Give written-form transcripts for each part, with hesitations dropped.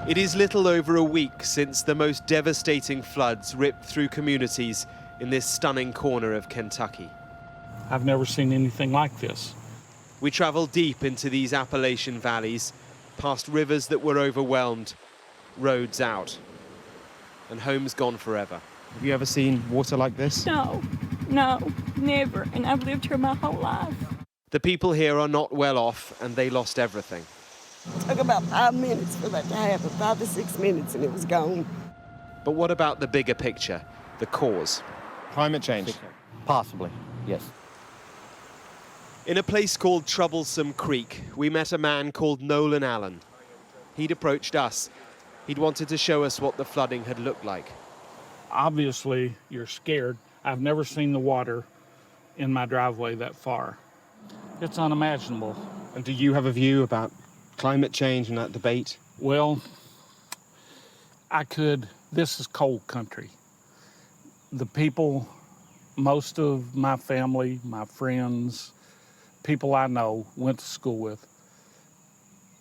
It is little over a week since the most devastating floods ripped through communities in this stunning corner of Kentucky. I've never seen anything like this. We travel deep into these Appalachian valleys, past rivers that were overwhelmed, roads out, and homes gone forever. Have you ever seen water like this? No, never. And I've lived here my whole life. The people here are not well off, and they lost everything. It took about 5 minutes for that to happen, 5 to 6 minutes, and it was gone. But what about the bigger picture, the cause? Climate change. Possibly, yes. In a place called Troublesome Creek, we met a man called Nolan Allen. He'd approached us. He'd wanted to show us what the flooding had looked like. Obviously, you're scared. I've never seen the water in my driveway that far. It's unimaginable. And do you have a view about climate change and that debate? Well, I could. This is cold country. The people, most of my family, my friends, people I know, went to school with,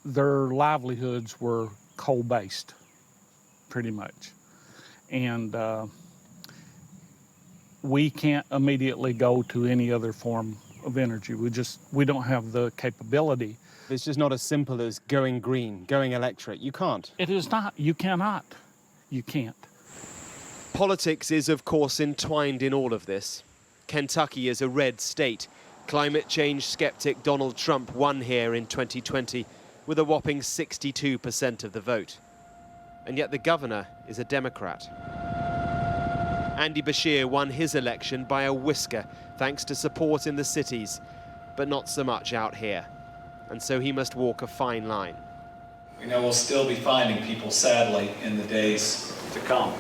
their livelihoods were coal-based, pretty much. And we can't immediately go to any other form of energy. We don't have the capability. It's just not as simple as going green, going electric. You can't. It is not. You cannot. You can't. Politics is, of course, entwined in all of this. Kentucky is a red state. Climate change skeptic Donald Trump won here in 2020 with a whopping 62% of the vote. And yet the governor is a Democrat. Andy Beshear won his election by a whisker thanks to support in the cities, but not so much out here. And so he must walk a fine line. We know we'll still be finding people, sadly, in the days to come.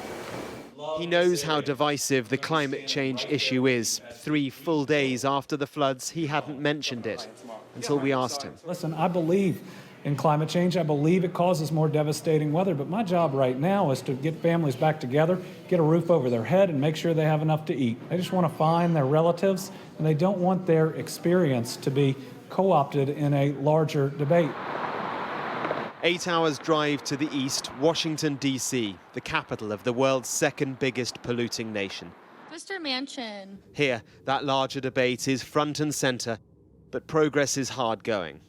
He knows how divisive the climate change issue is. 3 full days after the floods, he hadn't mentioned it until we asked him. Listen, I believe in climate change. I believe it causes more devastating weather, but my job right now is to get families back together, get a roof over their head, and make sure they have enough to eat. They just want to find their relatives, and they don't want their experience to be co-opted in a larger debate. 8 hours drive to the east, Washington, D.C., the capital of the world's second biggest polluting nation. Mr. Manchin. Here, that larger debate is front and center, but progress is hard going.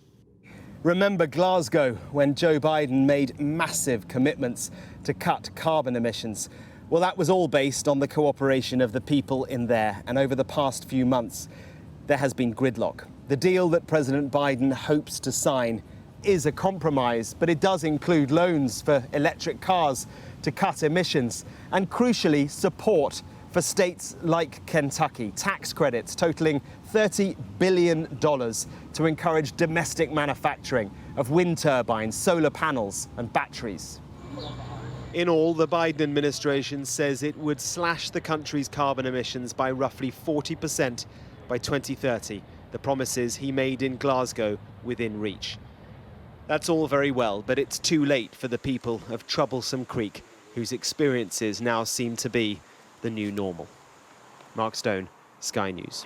Remember Glasgow, when Joe Biden made massive commitments to cut carbon emissions? Well, that was all based on the cooperation of the people in there. And over the past few months, there has been gridlock. The deal that President Biden hopes to sign is a compromise, but it does include loans for electric cars to cut emissions and, crucially, support for states like Kentucky, tax credits totaling $30 billion to encourage domestic manufacturing of wind turbines, solar panels and batteries. In all, the Biden administration says it would slash the country's carbon emissions by roughly 40% by 2030, the promises he made in Glasgow within reach. That's all very well, but it's too late for the people of Troublesome Creek, whose experiences now seem to be the new normal. Mark Stone, Sky News.